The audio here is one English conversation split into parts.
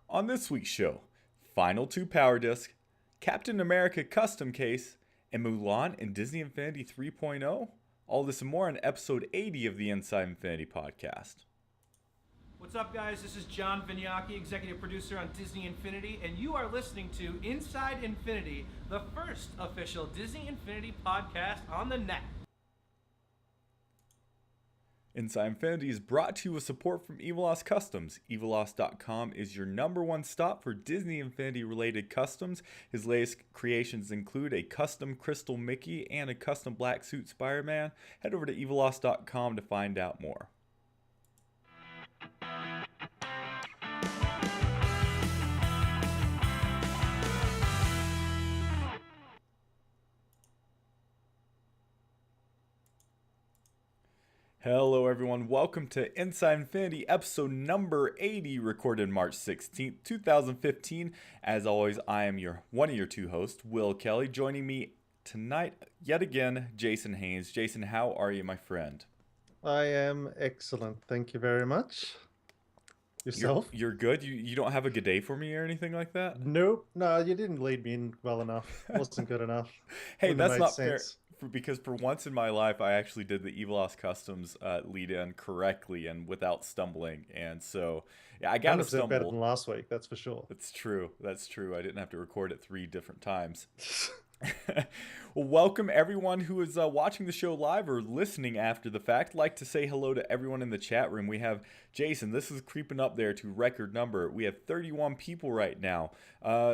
On this week's show, Final 2 Powerdisc, Captain America Custom Case, and Mulan and Disney Infinity 3.0. All this and more on episode 80 of the Inside Infinity podcast. What's up, guys? This is John Vignacchi, executive producer on Disney Infinity, and you are listening to Inside Infinity, the first official Disney Infinity podcast on the net. Inside Infinity is brought to you with support from Eviloss Customs. Eviloss.com is your number one stop for Disney Infinity related customs. His latest creations include a custom Crystal Mickey and a custom black suit Spider-Man. Head over to Eviloss.com to find out more. Hello everyone, welcome to Inside Infinity episode number 80, recorded March 16th, 2015. As always, I am one of your two hosts, Will Kelly. Joining me tonight, yet again, Jason Haynes. Jason, how are you, my friend? I am excellent, thank you very much. Yourself? You're good? You don't have a good day for me or anything like that? Nope, no, you didn't lead me in well enough. Wasn't good enough. Hey, Wouldn't that's have not made sense. fair. Because for once in my life, I actually did the Eviloss Customs lead-in correctly and without stumbling. And so, yeah, I got to 100% stumble. better than last week, that's for sure. That's true. That's true. I didn't have to record it 3 different times. Well, welcome everyone who is watching the show live or listening after the fact. I'd like to say hello to everyone in the chat room. We have Jason. This is creeping up there to record number. We have 31 people right now.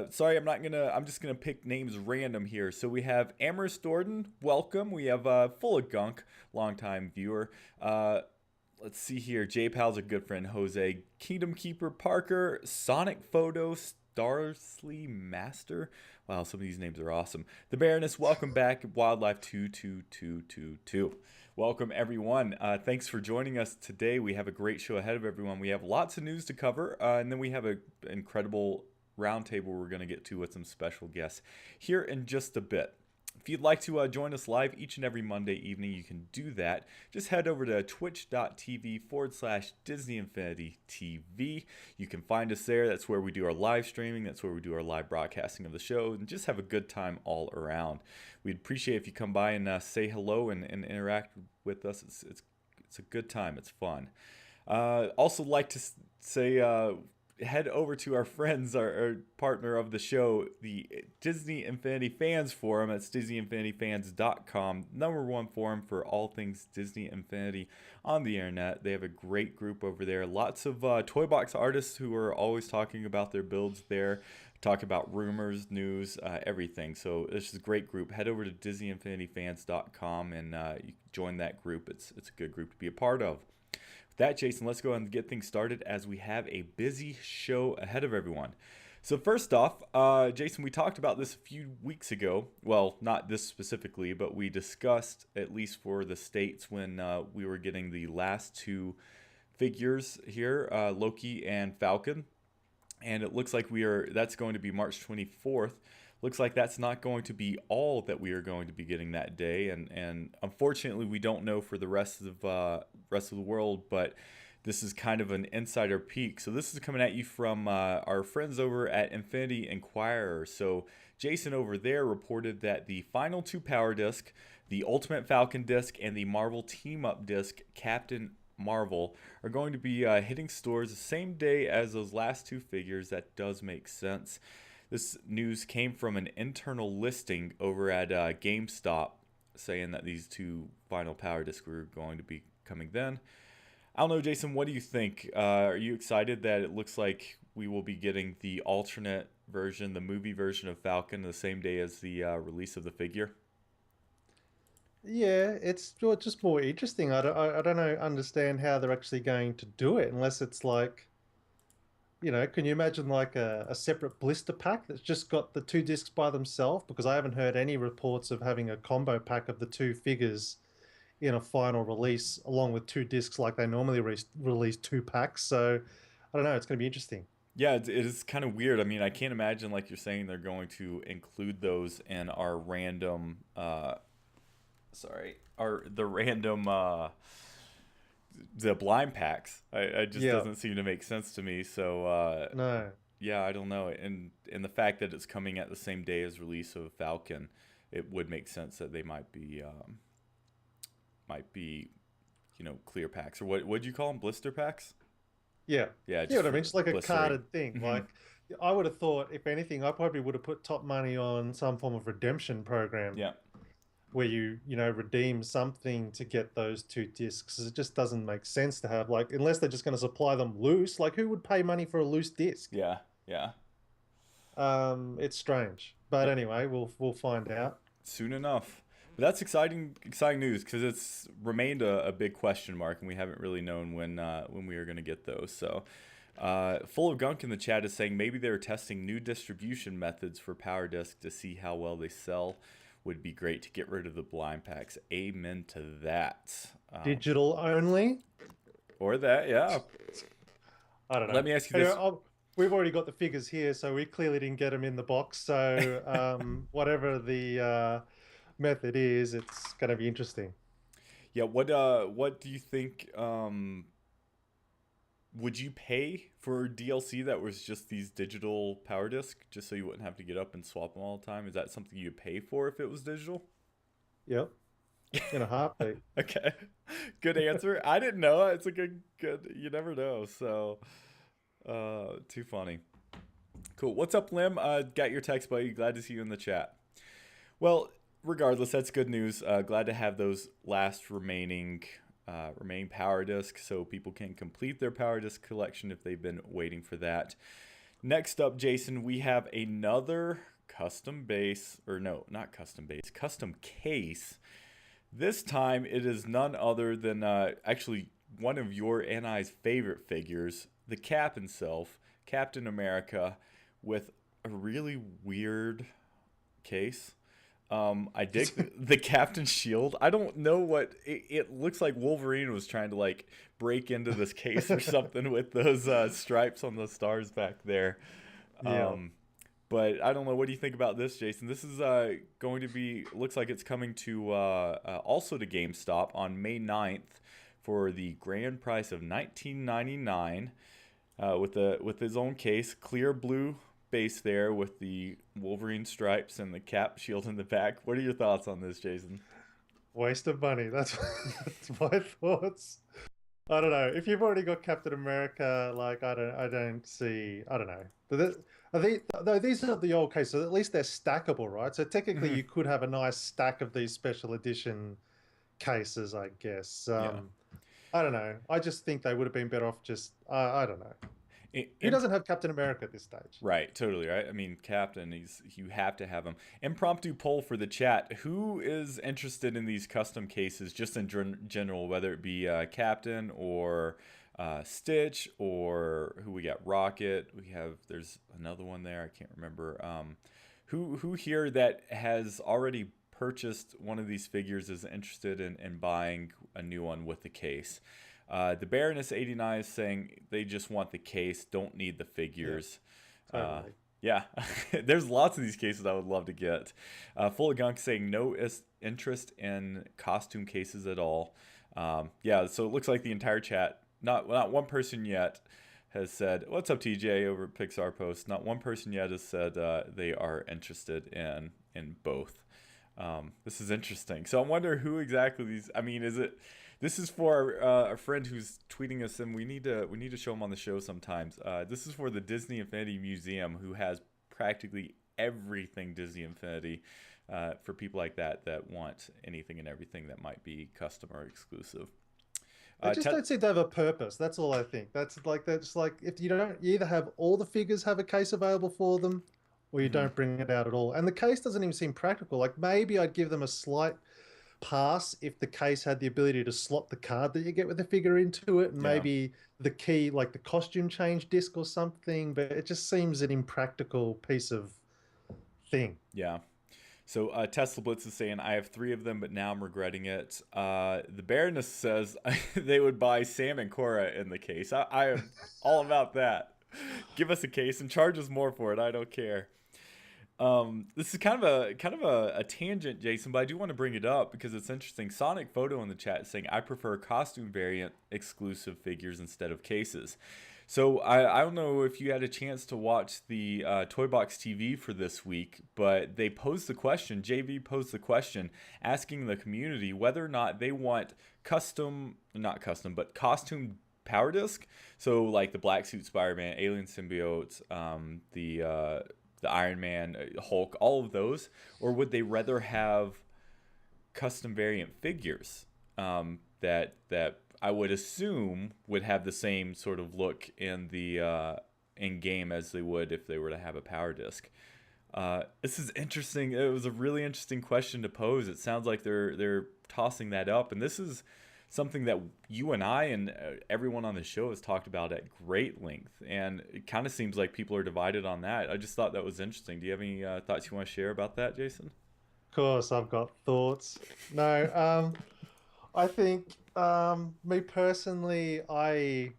Sorry, I'm just gonna pick names random here. So we have Amherst Jordan. Welcome. We have Full of Gunk, longtime viewer. Let's see here. J-Pal's a good friend. Jose, Kingdom Keeper, Parker, Sonic Photo, Starsley Master. Wow, some of these names are awesome. The Baroness, welcome back. Wildlife 22222. Welcome everyone. Thanks for joining us today. We have a great show ahead of everyone. We have lots of news to cover, and then we have an incredible roundtable we're going to get to with some special guests here in just a bit. If you'd like to join us live each and every Monday evening, you can do that. Just head over to twitch.tv/Disney Infinity TV. You can find us there. That's where we do our live streaming. That's where we do our live broadcasting of the show and just have a good time all around. We'd appreciate if you come by and say hello and interact with us. It's a good time. It's fun. Also like to say... head over to our friends, our partner of the show, the Disney Infinity Fans Forum. That's DisneyInfinityFans.com, number one forum for all things Disney Infinity on the internet. They have a great group over there. Lots of toy box artists who are always talking about their builds there, talk about rumors, news, everything. So this is a great group. Head over to DisneyInfinityFans.com and you can join that group. It's a good group to be a part of. With that, Jason, let's go ahead and get things started as we have a busy show ahead of everyone. So first off, Jason, we talked about this a few weeks ago. Well, not this specifically, but we discussed, at least for the States, when we were getting the last 2 figures here, Loki and Falcon. And it looks like that's going to be March 24th. Looks like that's not going to be all that we are going to be getting that day, and unfortunately we don't know for the rest of the world, but this is kind of an insider peek. So this is coming at you from our friends over at Infinity Inquirer. So Jason over there reported that the final 2 Power Disc, the Ultimate Falcon Disc, and the Marvel Team Up Disc, Captain Marvel, are going to be hitting stores the same day as those last 2 figures. That does make sense. This news came from an internal listing over at GameStop saying that these 2 final Power Discs were going to be coming then. I don't know, Jason, what do you think? Are you excited that it looks like we will be getting the alternate version, the movie version of Falcon, the same day as the release of the figure? Yeah, it's just more interesting. I don't know, understand how they're actually going to do it unless it's like, can you imagine like a separate blister pack that's just got the 2 discs by themselves? Because I haven't heard any reports of having a combo pack of the 2 figures in a final release along with 2 discs like they normally release 2 packs. So I don't know, it's going to be interesting. Yeah, it is kind of weird. I mean, I can't imagine, like you're saying, they're going to include those in our random, the random the blind packs. I just Yeah. doesn't seem to make sense to me. So No. yeah, I don't know. And the fact that it's coming at the same day as release of Falcon, it would make sense that they might be clear packs, or what'd you call them, blister packs? Yeah. Yeah, You know just what I for mean? Just like a blistering. carded thing. Hmm. Like I would have thought, if anything, I probably would have put top money on some form of redemption program Yeah, where you redeem something to get those two discs. It just doesn't make sense to have, like, unless they're just going to supply them loose. Like, who would pay money for a loose disc? yeah, yeah. It's strange, but anyway, we'll find out. Soon enough. But that's exciting news because it's remained a big question mark, and we haven't really known when we are going to get those. So, Full of Gunk in the chat is saying maybe they're testing new distribution methods for Powerdisc to see how well they sell. Would be great to get rid of the blind packs. Amen to that. Digital only? Or that, yeah. I don't know. Let me ask you Anyway, this. we've already got the figures here, so we clearly didn't get them in the box. So whatever the method is, it's going to be interesting. Yeah, what do you think? Would you pay for DLC that was just these digital power disc, just so you wouldn't have to get up and swap them all the time? Is that something you'd pay for if it was digital? Yep, in a heartbeat. Okay, good answer. I didn't know. It's a good. You never know. So, too funny. Cool. What's up, Lim? Got your text, buddy. Glad to see you in the chat. Well, regardless, that's good news. Glad to have those last remaining power discs so people can complete their power disc collection if they've been waiting for that. Next up, Jason, we have another custom base, or no, not custom base, custom case. This time it is none other than actually one of your and I's favorite figures, the Cap himself, Captain America, with a really weird case. I dig the Captain Shield. I don't know what it looks like. Wolverine was trying to like break into this case or something with those stripes on the stars back there. Yeah. But I don't know. What do you think about this, Jason? This is going to be, looks like it's coming to also to GameStop on May 9th for the grand price of $19.99 with his own case, clear blue base there with the Wolverine stripes and the Cap shield in the back. What are your thoughts on this, Jason? Waste of money. That's my thoughts. I don't know. If you've already got Captain America, like I don't see. I don't know. Though these are the old cases, at least they're stackable, right? So technically, you could have a nice stack of these special edition cases, I guess. Yeah. I don't know. I just think they would have been better off just. I don't know. Who Im- doesn't have Captain America at this stage? Right, totally right. I mean, Captain, you have to have him. Impromptu poll for the chat: who is interested in these custom cases, just in general, whether it be Captain or Stitch, or who we got? Rocket. There's another one there. I can't remember. Who here that has already purchased one of these figures is interested in buying a new one with the case? The Baroness 89 is saying they just want the case, don't need the figures. Totally. Yeah, there's lots of these cases I would love to get. Full of Gunk saying no interest in costume cases at all. Yeah, so it looks like the entire chat, not one person yet has said, what's up TJ over at Pixar Post? Not one person yet has said they are interested in both. This is interesting. So I wonder who exactly these, I mean, this is for a friend who's tweeting us, and we need to show him on the show sometimes. This is for the Disney Infinity Museum, who has practically everything Disney Infinity, for people like that want anything and everything that might be custom or exclusive. They just don't seem to have a purpose. That's all I think. That's like if you either have all the figures have a case available for them, or you don't bring it out at all. And the case doesn't even seem practical. Like maybe I'd give them a slight pass if the case had the ability to slot the card that you get with the figure into it, and maybe the key, like the costume change disc or something, but it just seems an impractical piece of thing. Yeah. So Tesla Blitz is saying, I have 3 of them, but now I'm regretting it. The Baroness says they would buy Sam and Cora in the case. I am all about that. Give us a case and charge us more for it. I don't care. This is kind of a tangent, Jason, but I do want to bring it up because it's interesting. Sonic Photo in the chat is saying, I prefer costume variant exclusive figures instead of cases. So I don't know if you had a chance to watch the Toy Box TV for this week, but they posed the question, JV posed the question, asking the community whether or not they want not custom, but costume power disc. So like the Black Suit Spider-Man, Alien Symbiotes, the Iron Man, Hulk, all of those, or would they rather have custom variant figures that I would assume would have the same sort of look in the in game as they would if they were to have a power disc. This is interesting. It was a really interesting question to pose. It sounds like they're tossing that up, and this is something that you and I and everyone on the show has talked about at great length, and it kind of seems like people are divided on that. I just thought that was interesting. Do you have any thoughts you want to share about that, Jason? Of course, I've got thoughts. No, I think me personally,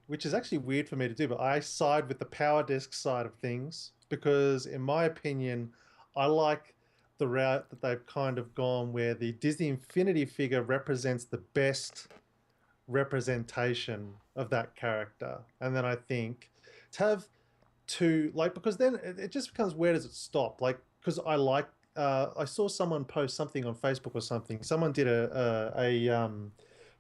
which is actually weird for me to do, but I side with the power disc side of things because, in my opinion, I like the route that they've kind of gone where the Disney Infinity figure represents the best representation of that character. And then I think to have two, like, because then it just becomes, where does it stop? Like, because I saw someone post something on Facebook or something. Someone did a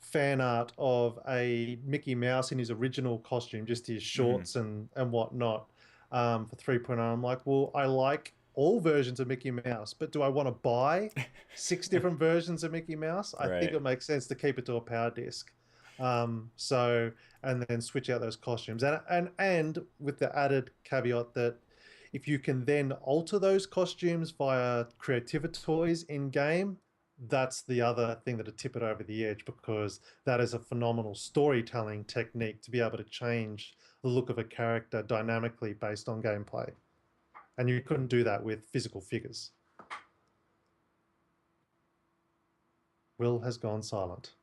fan art of a Mickey Mouse in his original costume, just his Mm-hmm. shorts and whatnot, for 3.0. I'm like, well, I like all versions of Mickey Mouse, but do I want to buy 6 different versions of Mickey Mouse? I think Right. it makes sense to keep it to a power disc. So, and then switch out those costumes, and with the added caveat that if you can then alter those costumes via creativity toys in game, that's the other thing that'll tip it over the edge, because that is a phenomenal storytelling technique to be able to change the look of a character dynamically based on gameplay. And you couldn't do that with physical figures. Will has gone silent.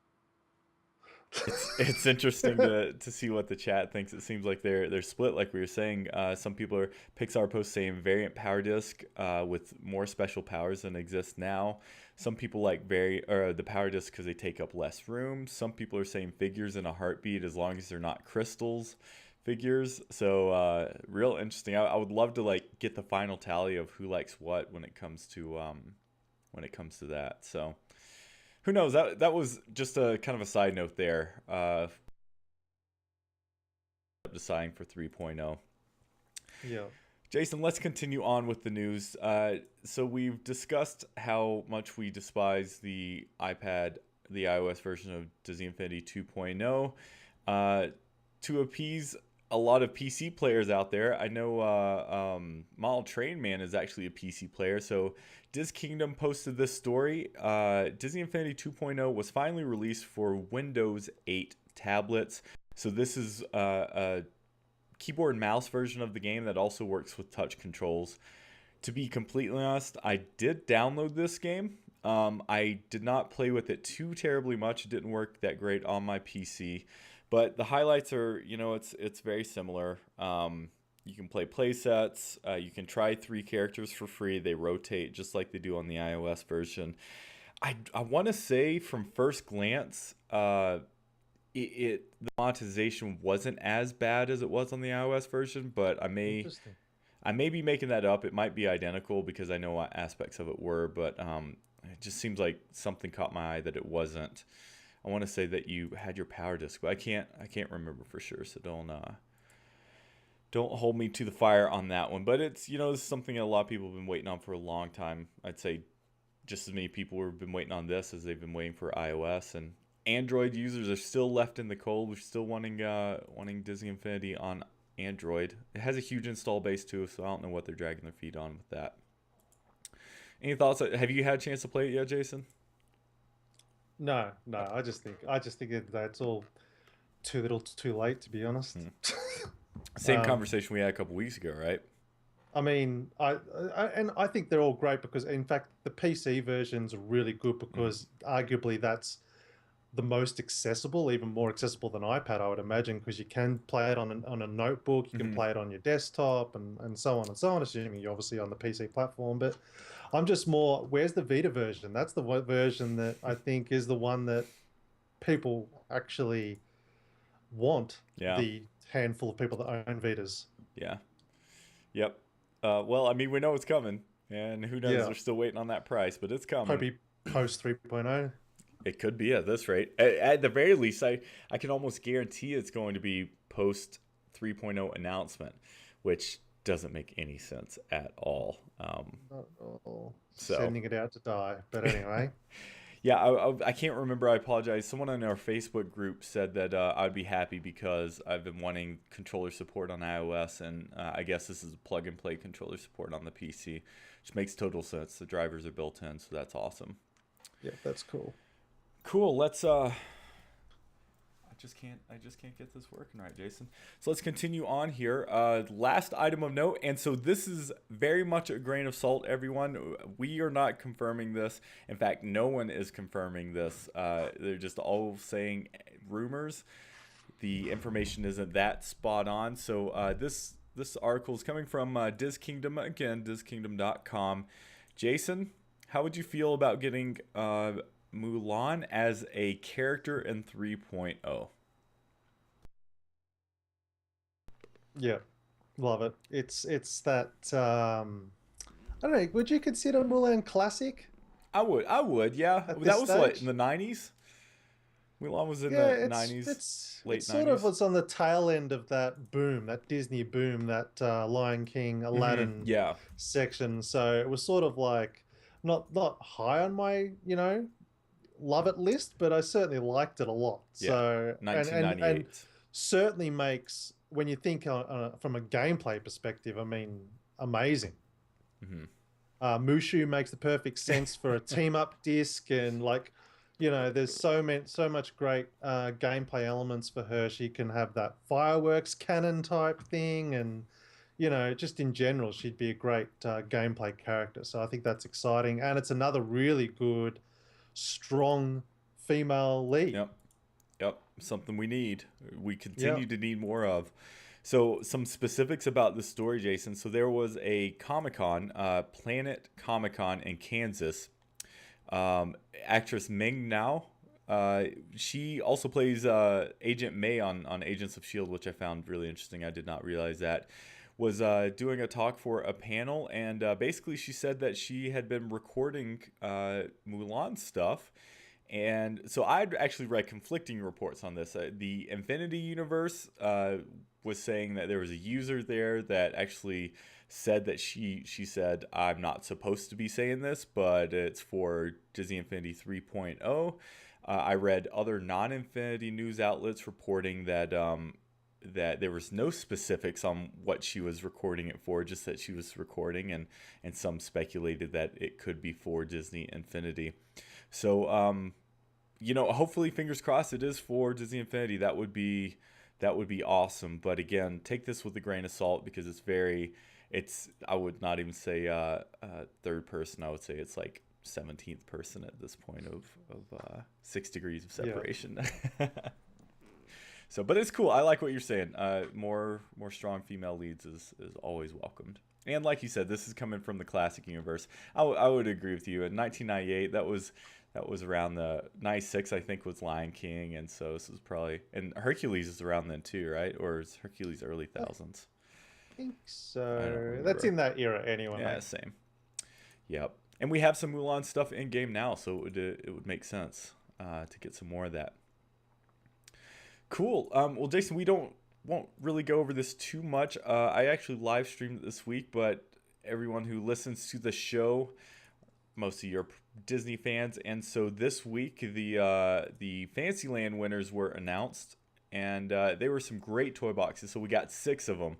It's interesting to see what the chat thinks. It seems like they're split, like we were saying. Some people are Pixar post saying variant power disc with more special powers than exist now. Some people like the power disc because they take up less room. Some people are saying figures in a heartbeat as long as they're not crystals figures. So real interesting. I would love to like get the final tally of who likes what when it comes to that. So who knows? That was just a kind of a side note there. Deciding for 3.0. Yeah. Jason, let's continue on with the news. So we've discussed how much we despise the iOS version of Disney Infinity 2.0. To appease a lot of PC players out there, I know Model Train Man is actually a PC player, so Diz Kingdom posted this story. Disney Infinity 2.0 was finally released for Windows 8 tablets. So this is a keyboard and mouse version of the game that also works with touch controls. To be completely honest, I did download this game. I did not play with it too terribly much. It didn't work that great on my PC. But the highlights are, it's very similar. You can play sets. You can try 3 characters for free. They rotate just like they do on the iOS version. I want to say from first glance, the monetization wasn't as bad as it was on the iOS version, but Interesting. I may be making that up. It might be identical because I know what aspects of it were, but it just seems like something caught my eye that it wasn't. I want to say that you had your power disc, but I can't remember for sure. So don't hold me to the fire on that one. But it's it's something that a lot of people have been waiting on for a long time. I'd say just as many people have been waiting on this as they've been waiting for iOS, and Android users are still left in the cold. We're still wanting Disney Infinity on Android. It has a huge install base too, so I don't know what they're dragging their feet on with that. Any thoughts? Have you had a chance to play it yet, Jason? No, no. I just think that's all too little, too late, to be honest. Hmm. Same um, conversation we had a couple weeks ago, right? I mean, I think they're all great because, in fact, the PC version's really good Mm-hmm. because arguably that's the most accessible, even more accessible than iPad, I would imagine, because you can play it on a notebook, you can Mm-hmm. play it on your desktop, and so on and so on, assuming you're obviously on the PC platform. But I'm just more, where's the Vita version? That's the version that I think is the one that people actually want Yeah. the handful of people that own Vitas. Yeah. Yep. Well, I mean, we know it's coming, and who knows? Yeah, They're still waiting on that price, but it's coming. probably post 3.0. It could be at this rate. At the very least, I can almost guarantee it's going to be post 3.0 announcement, which doesn't make any sense at all. So Sending it out to die. But anyway, yeah, I can't remember. I apologize. Someone in our Facebook group said that I'd be happy because I've been wanting controller support on iOS, and I guess this is a plug-and-play controller support on the PC, which makes total sense. The drivers are built in, so that's awesome. yeah, that's cool. Cool. Let's I just can't get this working right, Jason. So let's continue on here. Last item of note, and so this is very much a grain of salt, everyone. We are not confirming this. In fact, no one is confirming this. They're just all saying rumors. The information isn't that spot on. So this article is coming from Diz Kingdom, again, dizkingdom.com. Jason, how would you feel about getting Mulan as a character in 3.0? Yeah, love it. It's that I don't know. Would you consider Mulan classic I would, yeah. at That this was what, stage? in the 90s? Mulan was in Yeah, the it's 90s, it's late it sort of 90s. was on the tail end of that boom, that Disney boom, that Lion King, Aladdin Yeah. section. So it was sort of like not high on my love it list, but I certainly liked it a lot. Yeah. So and 1998. certainly makes, when you think from a gameplay perspective, I mean, amazing. Hmm. Mushu makes the perfect sense for a team up disc, and like, there's so much great gameplay elements for her. She can have that fireworks cannon type thing, and just in general, she'd be a great gameplay character. So I think that's exciting, and it's another really good, strong female lead. Yep. Yep. Something we need. We continue Yep. to need more of. So some specifics about the story, Jason. So there was a Comic-Con, Planet Comic-Con in Kansas. Actress Ming Now, she also plays Agent May on Agents of S.H.I.E.L.D., which I found really interesting. I did not realize that. Was doing a talk for a panel, and basically she said that she had been recording Mulan stuff. And so I'd actually read conflicting reports on this. The Infinity Universe was saying that there was a user there that actually said that she said, I'm not supposed to be saying this, but it's for Disney Infinity 3.0. I read other non-Infinity news outlets reporting that that there was no specifics on what she was recording it for, just that she was recording, and some speculated that it could be for Disney Infinity. So hopefully, fingers crossed, it is for Disney Infinity. That would be awesome. But again, take this with a grain of salt, because I would not even say third person. I would say it's like 17th person at this point of 6 degrees of separation. Yeah. So, but it's cool. I like what you're saying. More strong female leads is always welcomed. And like you said, this is coming from the classic universe. I would agree with you. In 1998, that was around the 96, I think, was Lion King, and so this was probably, and Hercules is around then too, right? Or is Hercules early thousands? I think so. That's in that era anyway. Yeah, mate. same. Yep. And we have some Mulan stuff in game now, so it would make sense to get some more of that. Cool. Well, Jason, we won't really go over this too much. I actually live streamed it this week, but everyone who listens to the show, most of your Disney fans, and so this week the Fantasyland winners were announced, and they were some great toy boxes. So we got 6 of them,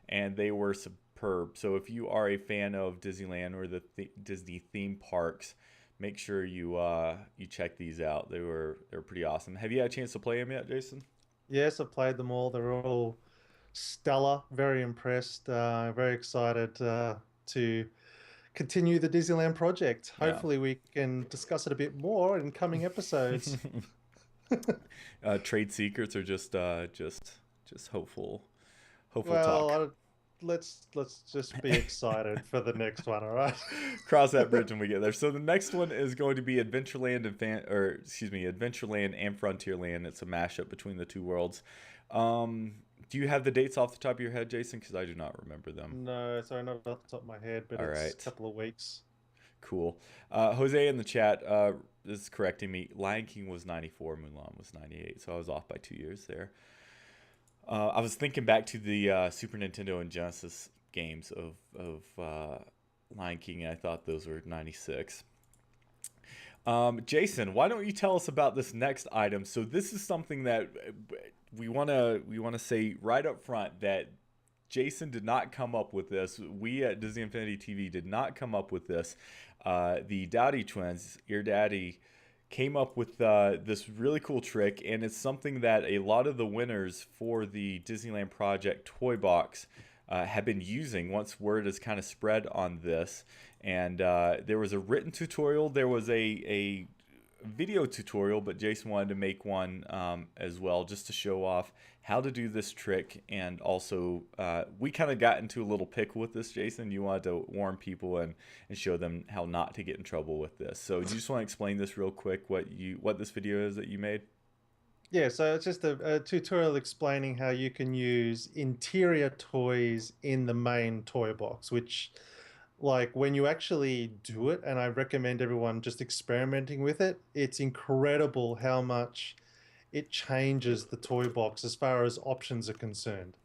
and they were superb. So if you are a fan of Disneyland or the Disney theme parks, make sure you check these out. They're pretty awesome. Have you had a chance to play them yet, Jason? Yes, I've played them all. They're all stellar. Very impressed. Very excited to continue the Disneyland project. Yeah. Hopefully, we can discuss it a bit more in coming episodes. Trade secrets are just hopeful Well, talk. let's just be excited for the next one. All right. Cross that bridge when we get there. So the next one is going to be Adventureland Adventureland and Frontierland. It's a mashup between the two worlds. Do you have the dates off the top of your head, Jason? Because I do not remember them. No, sorry, not off the top of my head, but All it's a right. couple of weeks. Cool. Jose in the chat is correcting me. Lion King was 94, Mulan was 98, so I was off by 2 years there. I was thinking back to the Super Nintendo and Genesis games of Lion King, and I thought those were 96. Jason, why don't you tell us about this next item? So this is something that we wanna say right up front that Jason did not come up with this. We at Disney Infinity TV did not come up with this. The Dowdy twins, Ear Daddy, came up with this really cool trick, and it's something that a lot of the winners for the Disneyland Project toy box have been using once word has kind of spread on this. And there was a written tutorial, there was a video tutorial, but Jason wanted to make one as well, just to show off how to do this trick. And also we kind of got into a little pickle with this, Jason. You wanted to warn people and show them how not to get in trouble with this. So do you just want to explain this real quick, what this video is that you made? Yeah, so it's just a tutorial explaining how you can use interior toys in the main toy box, which, like, when you actually do it, and I recommend everyone just experimenting with it, it's incredible how much it changes the toy box as far as options are concerned.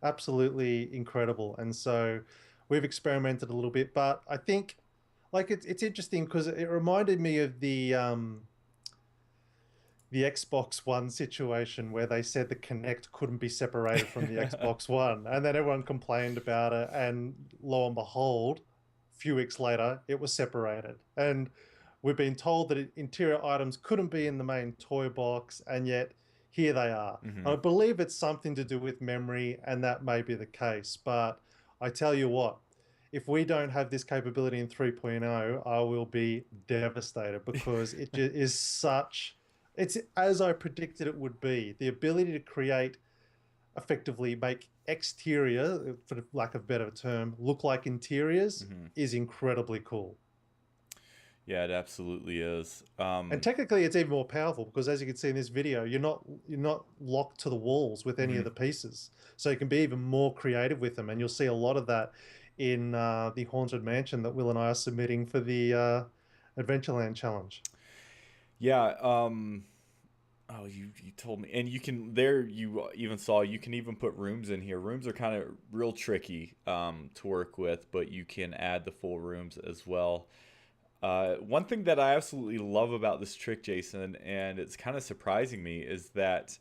Absolutely incredible. And so we've experimented a little bit, but I think, like, it's interesting because it reminded me of the Xbox One situation where they said the Kinect couldn't be separated from the Xbox One, and then everyone complained about it, and lo and behold, a few weeks later, it was separated. And we've been told that interior items couldn't be in the main toy box, and yet here they are. Mm-hmm. I believe it's something to do with memory, and that may be the case, but I tell you what, if we don't have this capability in 3.0, I will be devastated, because it is such... It's as I predicted it would be. The ability to create, effectively make exterior, for lack of a better term, look like interiors is incredibly cool. Yeah, it absolutely is. And technically, it's even more powerful because, as you can see in this video, you're not locked to the walls with any of the pieces, so you can be even more creative with them. And you'll see a lot of that in the Haunted Mansion that Will and I are submitting for the Adventureland challenge. Yeah. Oh, you told me, and you can there. You even saw you can even put rooms in here. Rooms are kind of real tricky to work with, but you can add the full rooms as well. One thing that I absolutely love about this trick, Jason, and it's kind of surprising me, is that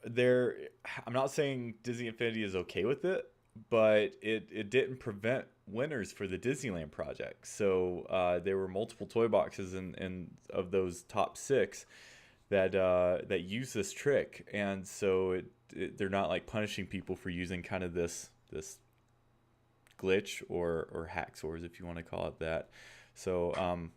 I'm not saying Disney Infinity is okay with it, but it didn't prevent winners for the Disneyland project. So there were multiple toy boxes in of those top 6 that use this trick, and so they're not like punishing people for using kind of this glitch or hack swords, if you want to call it that. So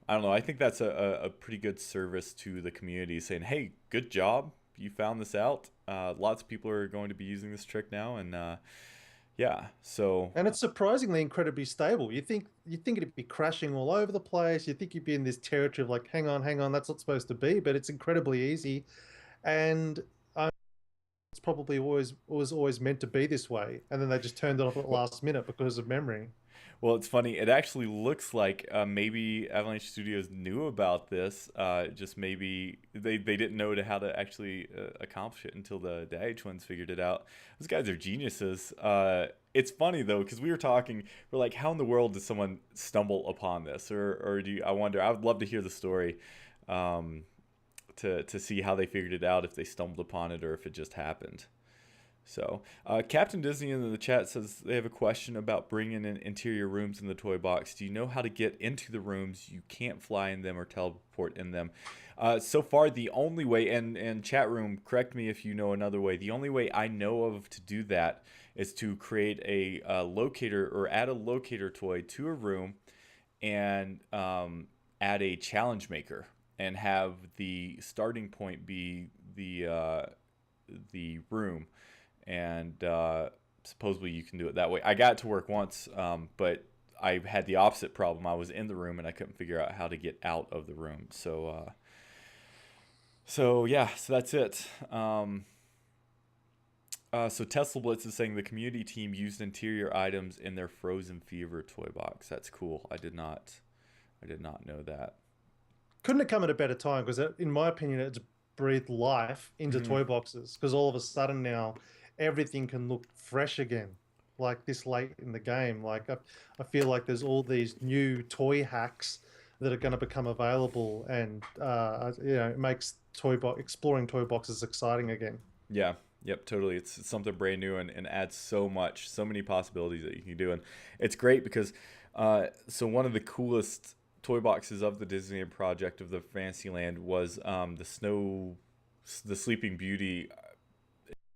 I don't know. I think that's a pretty good service to the community, saying, "Hey, good job, you found this out. Lots of people are going to be using this trick now," and yeah. So and it's surprisingly incredibly stable. You think it'd be crashing all over the place. You think you'd be in this territory of like, hang on, that's not supposed to be, but it's incredibly easy, and it's probably was always meant to be this way. And then they just turned it off at the last minute because of memory. Well, it's funny. It actually looks like maybe Avalanche Studios knew about this. Just maybe they didn't know how to actually accomplish it until the Dai twins figured it out. Those guys are geniuses. It's funny though, because we were talking. We're like, how in the world did someone stumble upon this? Or do you, I wonder. I would love to hear the story, to see how they figured it out, if they stumbled upon it or if it just happened. So, Captain Disney in the chat says they have a question about bringing in interior rooms in the toy box. Do you know how to get into the rooms? You can't fly in them or teleport in them. So far, the only way, and chat room, correct me if you know another way, the only way I know of to do that is to create a locator or add a locator toy to a room and add a challenge maker and have the starting point be the room. And supposedly you can do it that way. I got it to work once, but I had the opposite problem. I was in the room and I couldn't figure out how to get out of the room. So yeah, so that's it. So Tesla Blitz is saying the community team used interior items in their Frozen Fever toy box. That's cool. I did not know that. Couldn't have come at a better time because, in my opinion, it's breathed life into Hmm. toy boxes. Because all of a sudden now, everything can look fresh again, like this late in the game. I feel like there's all these new toy hacks that are going to become available, and it makes exploring toy boxes exciting again. Yeah. Yep, totally. It's something brand new and adds so many possibilities that you can do. And it's great because so one of the coolest toy boxes of the Disneyland project of the Fantasyland was the Sleeping Beauty.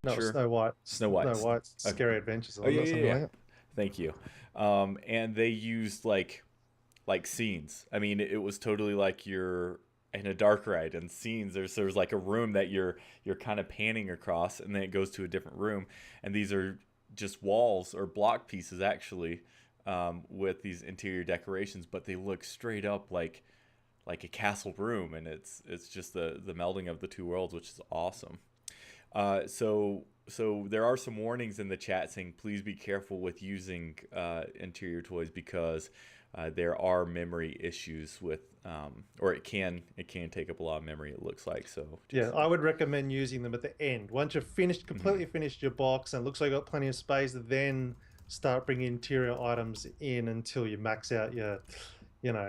No, Sure. Snow Snow White's. White's Okay. Scary Adventures, Oh or yeah, yeah, something yeah. like that. Thank you. And they used like scenes. I mean, it was totally like you're in a dark ride and scenes. There's like a room that you're kind of panning across, and then it goes to a different room, and these are just walls or block pieces actually, with these interior decorations, but they look straight up like a castle room, and it's just the melding of the two worlds, which is awesome. So there are some warnings in the chat saying please be careful with using interior toys because there are memory issues with, or it can take up a lot of memory. It looks like so. Yeah, Just I would recommend using them at the end. Once you've finished, Mhm. completely finished your box and it looks like you've got plenty of space, then start bringing interior items in until you max out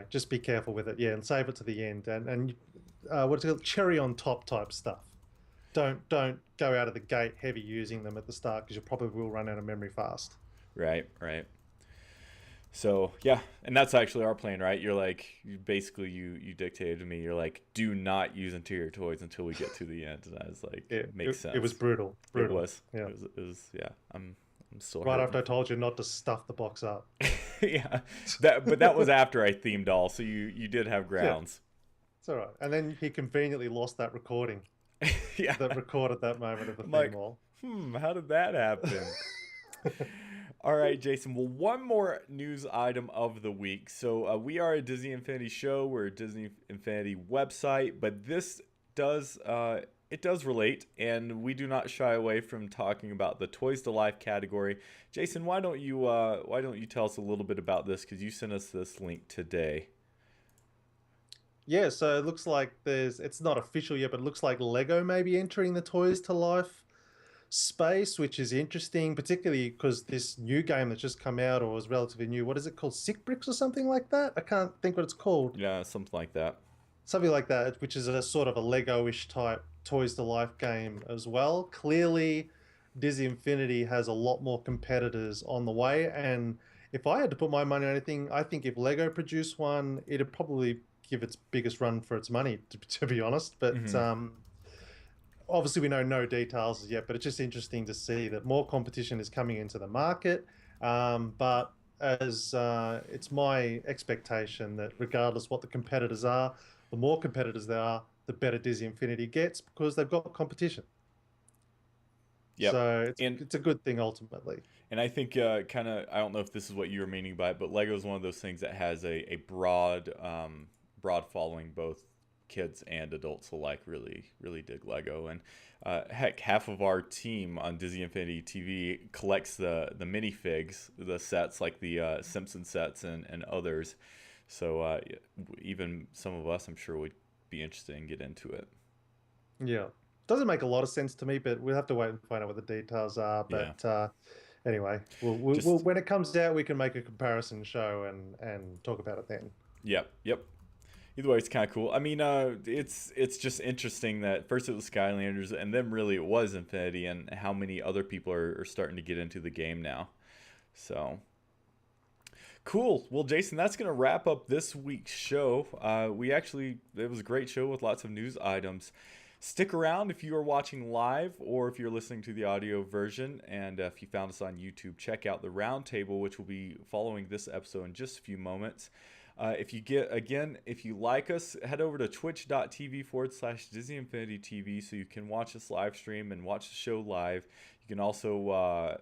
just be careful with it. Yeah, and save it to the end. And what's it called? Cherry on top type stuff. Don't go out of the gate heavy using them at the start because you probably will run out of memory fast. Right, right. So yeah, and that's actually our plan, right? You're like, you dictated to me. You're like, do not use interior toys until we get to the end, and I was like, Yeah, makes it was sense. brutal, It brutal. was. Yeah. It was. Yeah. I'm still Right hurting. after I told you not to stuff the box up. Yeah. But that was after I themed all, so you did have Yeah, grounds. it's all right. And then he conveniently lost that recording Yeah. that recorded that moment of the I'm theme like, wall. how did that happen? All right, Jason. Well, one more news item of the week. So we are a Disney Infinity show. We're a Disney Infinity website, but this does it does relate, and we do not shy away from talking about the Toys to Life category. Jason, why don't you tell us a little bit about this? Because you sent us this link today. Yeah, so it looks like it's not official yet, but it looks like Lego may be entering the Toys to Life space, which is interesting, particularly because this new game that's just come out or is relatively new. What is it called? Sick Bricks or something like that? I can't think what it's called. Yeah, something like that. Something like that, which is a sort of a Lego-ish type Toys to Life game as well. Clearly, Disney Infinity has a lot more competitors on the way, and if I had to put my money on anything, I think if Lego produced one, it'd probably give its biggest run for its money, to be honest. But Hmm. obviously, we know no details yet, but it's just interesting to see that more competition is coming into the market. But as it's my expectation that regardless what the competitors are, the more competitors there are, the better Disney Infinity gets because they've got competition. Yep. So And it's a good thing ultimately. And I think kind of, I don't know if this is what you were meaning by it, but Lego is one of those things that has a broad following. Both kids and adults alike really dig Lego. And heck, half of our team on Disney Infinity TV collects the minifigs, the sets like the Simpson sets and others. So even some of us, I'm sure, would be interested and get into it. Yeah. Doesn't make a lot of sense to me, but we'll have to wait and find out what the details are. Yeah. But anyway, we'll Just when it comes out, we can make a comparison show and talk about it then. yep. Either way, it's kind of cool. I mean, it's just interesting that first it was Skylanders, and then really it was Infinity, and how many other people are starting to get into the game now. So cool. Well, Jason, that's gonna wrap up this week's show. It was a great show with lots of news items. Stick around if you are watching live or if you're listening to the audio version. And if you found us on YouTube, check out the roundtable, which will be following this episode in just a few moments. If you like us, head over to twitch.tv/Disney Infinity TV so you can watch us live stream and watch the show live. You can also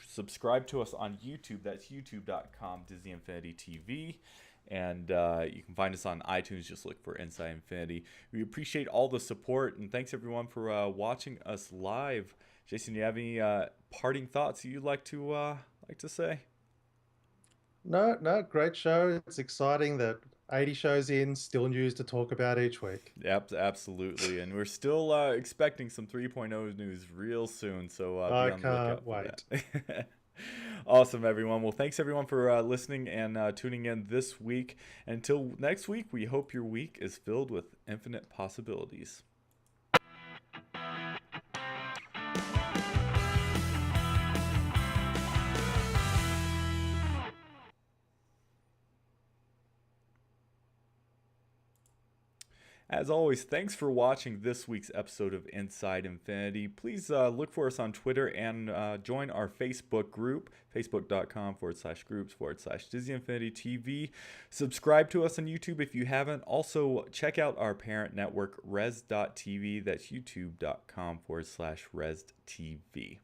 subscribe to us on YouTube. That's youtube.com Disney Infinity TV. And you can find us on iTunes. Just look for Inside Infinity. We appreciate all the support, and thanks everyone for watching us live. Jason, do you have any parting thoughts you'd like to say? No, no, great show. It's exciting that 80 shows in, still news to talk about each week. Yep, absolutely. And we're still expecting some 3.0 news real soon, so I be on the lookout can't for that. Awesome, everyone. Well, thanks everyone for listening and tuning in this week. Until next week, we hope your week is filled with infinite possibilities. As always, thanks for watching this week's episode of Inside Infinity. Please look for us on Twitter and join our Facebook group, facebook.com/groups/Disney Infinity TV. Subscribe to us on YouTube if you haven't. Also, check out our parent network, res.tv. That's youtube.com/res.tv.